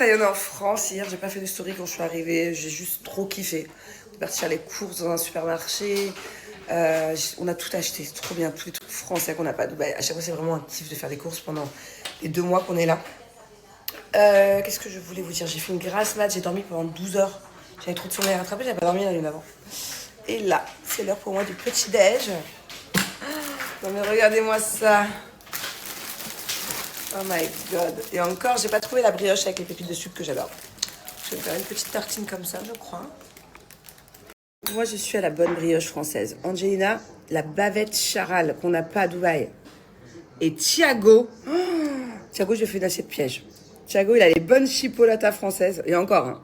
ça y est, on est en France. Hier, j'ai pas fait de story quand je suis arrivée. J'ai juste trop kiffé. On est parti faire les courses dans un supermarché. On a tout acheté. C'est trop bien. Tous les trucs français qu'on n'a pas à Dubaï. À chaque fois, c'est vraiment un kiff de faire des courses pendant les 2 mois qu'on est là. Qu'est-ce que je voulais vous dire? J'ai fait une grasse mat. J'ai dormi pendant 12 heures. J'avais trop de sommeil à rattraper. J'avais pas dormi la nuit d'avant. Et là, c'est l'heure pour moi du petit-déj. Non mais regardez-moi ça. Oh my god. Et encore, j'ai pas trouvé la brioche avec les pépites de sucre que j'adore. Je vais me faire une petite tartine comme ça, je crois. Moi, je suis à la bonne brioche française. Angelina, la bavette charal qu'on n'a pas à Dubaï. Et Thiago, Thiago, je lui ai fait une assiette piège. Thiago, il a les bonnes chipolatas françaises. Et encore, hein.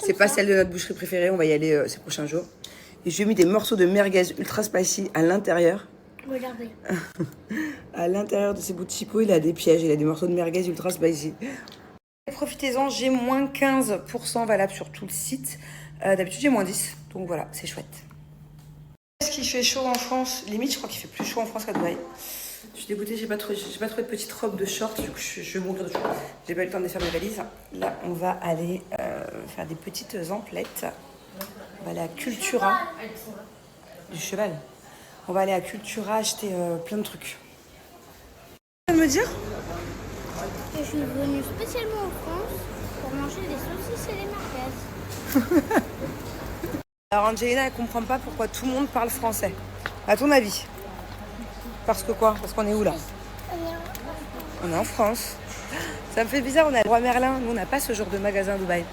C'est pas celle de notre boucherie préférée. On va y aller ces prochains jours. Et je lui ai mis des morceaux de merguez ultra spicy à l'intérieur. Regardez. À l'intérieur de ces bouts de chipot, il a des pièges. Il a des morceaux de merguez ultra spicy. Profitez-en, j'ai moins 15% valable sur tout le site. D'habitude, j'ai moins 10. Donc voilà, c'est chouette. Est-ce qu'il fait chaud en France? Limite, je crois qu'il fait plus chaud en France qu'à Dubaï. Je suis dégoûtée, j'ai pas trouvé de petite robe de short. Du coup, je vais mourir de chaud. J'ai pas eu le temps de faire mes valises. Là, on va aller faire des petites emplettes. On va aller à Cultura. Du cheval. On va aller à Cultura acheter plein de trucs. Tu veux me dire? Je suis venue spécialement en France pour manger des saucisses et des merguez. Alors Angelina, elle comprend pas pourquoi tout le monde parle français. À ton avis? Parce que quoi? Parce qu'on est où là? On est en France. Ça me fait bizarre, on a le Roi Merlin. Nous, on n'a pas ce genre de magasin à Dubaï.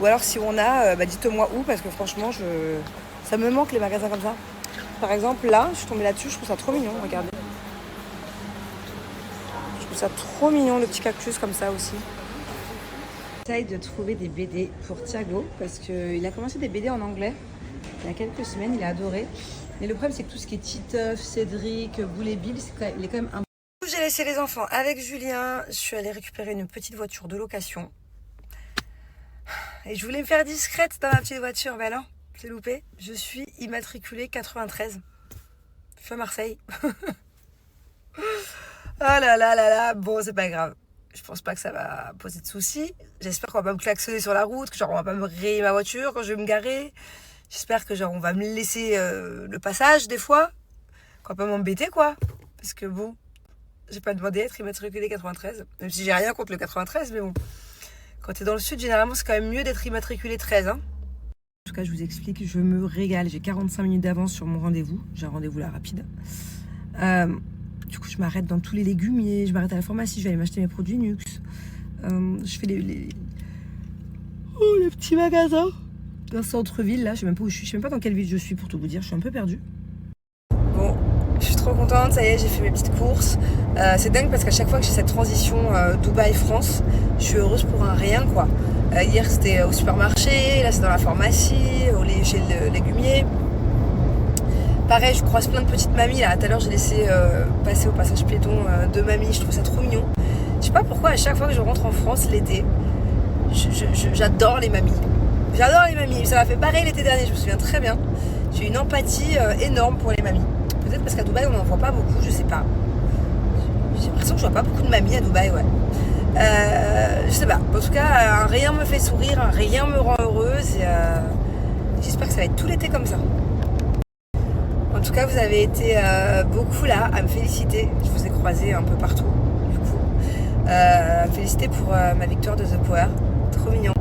Ou alors si on a, dites-moi où, parce que franchement, ça me manque les magasins comme ça. Par exemple, là, je suis tombée là-dessus, je trouve ça trop mignon, regardez. Je trouve ça trop mignon, le petit cactus comme ça aussi. J'essaye de trouver des BD pour Thiago, parce qu'il a commencé des BD en anglais il y a quelques semaines, il a adoré. Mais le problème, c'est que tout ce qui est Titeuf, Cédric, Boule et Bill, il est quand même un peu... J'ai laissé les enfants avec Julien, je suis allée récupérer une petite voiture de location. Et je voulais me faire discrète dans ma petite voiture, ben non. C'est loupé. Je suis immatriculée 93. Feu Marseille. Oh là là là là. Bon, c'est pas grave. Je pense pas que ça va poser de soucis. J'espère qu'on va pas me klaxonner sur la route, que genre on va pas me rayer ma voiture quand je vais me garer. J'espère que genre on va me laisser le passage des fois. Qu'on va pas m'embêter quoi. Parce que bon, j'ai pas demandé à être immatriculée 93. Même si j'ai rien contre le 93, mais bon. Quand t'es dans le sud, généralement c'est quand même mieux d'être immatriculée 13, hein. En tout cas, je vous explique, je me régale. J'ai 45 minutes d'avance sur mon rendez-vous. J'ai un rendez-vous là rapide. Du coup, je m'arrête dans tous les légumiers. Je m'arrête à la pharmacie. Je vais aller m'acheter mes produits Nux. Je fais les petits magasins d'un centre-ville. Là, je sais même pas où je suis. Je sais même pas dans quelle ville je suis pour tout vous dire. Je suis un peu perdue. Bon, je suis trop contente. Ça y est, j'ai fait mes petites courses. C'est dingue parce qu'à chaque fois que j'ai cette transition Dubaï-France, je suis heureuse pour un rien, quoi. Hier c'était au supermarché, là c'est dans la pharmacie, chez le légumier. Pareil, je croise plein de petites mamies là. Tout à l'heure j'ai laissé passer au passage piéton 2 mamies, je trouve ça trop mignon. Je sais pas pourquoi à chaque fois que je rentre en France l'été, j'adore les mamies. J'adore les mamies, ça m'a fait pareil l'été dernier, je me souviens très bien. J'ai une empathie énorme pour les mamies. Peut-être parce qu'à Dubaï on n'en voit pas beaucoup, je sais pas. J'ai l'impression que je vois pas beaucoup de mamies à Dubaï, ouais. Je sais pas, en tout cas un rien me fait sourire, un rien me rend heureuse et j'espère que ça va être tout l'été comme ça. En tout cas vous avez été beaucoup là à me féliciter, je vous ai croisé un peu partout du coup, à me féliciter pour ma victoire de The Power, trop mignon.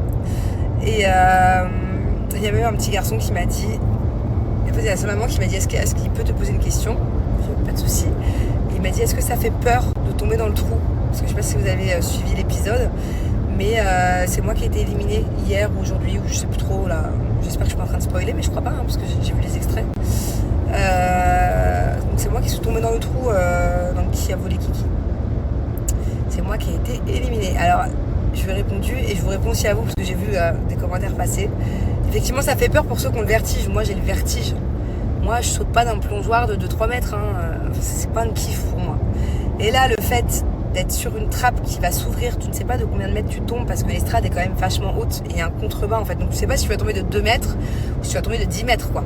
Et il y avait un petit garçon qui m'a dit, en fait il y a sa maman qui m'a dit est-ce qu'il peut te poser une question? Pas de souci. Il m'a dit est-ce que ça fait peur de tomber dans le trou? Parce que je sais pas si vous avez suivi l'épisode, mais c'est moi qui ai été éliminée hier ou aujourd'hui, ou je sais plus trop là. J'espère que je suis pas en train de spoiler, mais je crois pas, hein, parce que j'ai vu les extraits. Donc c'est moi qui suis tombée dans le trou, dans qui a volé Kiki. C'est moi qui ai été éliminée. Alors je lui ai répondu et je vous réponds aussi à vous parce que j'ai vu des commentaires passer. Effectivement, ça fait peur pour ceux qui ont le vertige. Moi, j'ai le vertige. Moi, je saute pas d'un plongeoir de 3 mètres. Hein. C'est pas un kiff pour moi. Et là, le fait d'être sur une trappe qui va s'ouvrir, tu ne sais pas de combien de mètres tu tombes parce que l'estrade est quand même vachement haute et il y a un contrebas en fait. Donc tu sais pas si tu vas tomber de 2 mètres ou si tu vas tomber de 10 mètres quoi.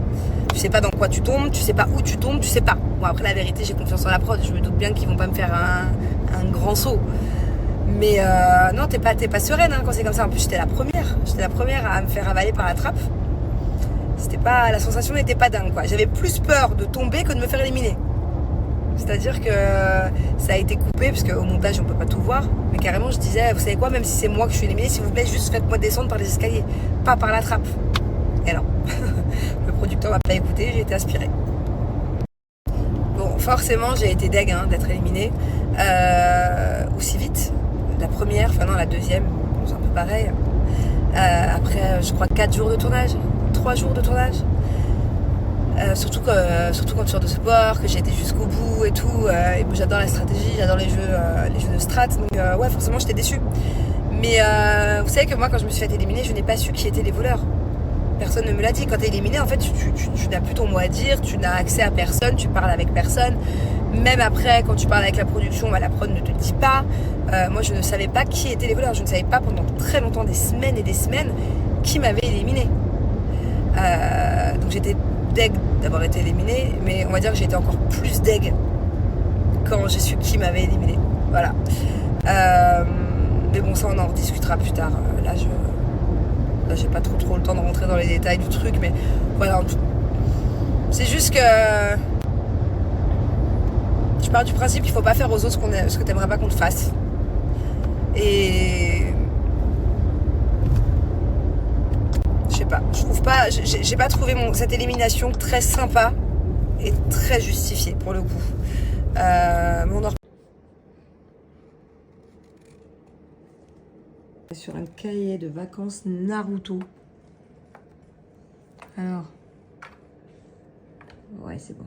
Tu sais pas dans quoi tu tombes, tu sais pas où tu tombes, tu sais pas. Bon après la vérité j'ai confiance en la prod, je me doute bien qu'ils vont pas me faire un grand saut. Mais non, t'es pas sereine hein, quand c'est comme ça. En plus, j'étais la première à me faire avaler par la trappe. La sensation n'était pas dingue, quoi. J'avais plus peur de tomber que de me faire éliminer. C'est-à-dire que ça a été coupé, parce qu'au montage, on peut pas tout voir. Mais carrément, je disais, vous savez quoi, même si c'est moi que je suis éliminée, s'il vous plaît, juste faites-moi descendre par les escaliers, pas par la trappe. Et non. Le producteur m'a pas écouté, j'ai été aspirée. Bon, forcément, j'ai été deg hein, d'être éliminée aussi vite. La première, enfin non, la deuxième, bon, c'est un peu pareil. Après, je crois 4 jours de tournage, 3 jours de tournage. Surtout quand tu sors de sport, que j'ai été jusqu'au bout et tout. Et moi, j'adore la stratégie, j'adore les jeux de strat. Donc ouais, forcément, j'étais déçue. Mais vous savez que moi, quand je me suis fait éliminer, je n'ai pas su qui étaient les voleurs. Personne ne me l'a dit. Quand t'es éliminé, en fait, tu n'as plus ton mot à dire, tu n'as accès à personne, tu parles avec personne. Même après, quand tu parles avec la production, la prod ne te dit pas. Moi, je ne savais pas qui étaient les voleurs. Je ne savais pas pendant très longtemps, des semaines et des semaines, qui m'avait éliminé. Donc j'étais deg d'avoir été éliminée, mais on va dire que j'ai été encore plus deg quand j'ai su qui m'avait éliminé. Voilà. Mais bon, ça on en rediscutera plus tard. Là, j'ai pas trop le temps de rentrer dans les détails du truc, mais voilà. C'est juste que je pars du principe qu'il faut pas faire aux autres ce que t'aimerais pas qu'on te fasse. Et je sais pas, j'ai pas trouvé cette élimination très sympa et très justifiée pour le coup. Mais on en... Sur un cahier de vacances Naruto. Alors, ouais, c'est bon.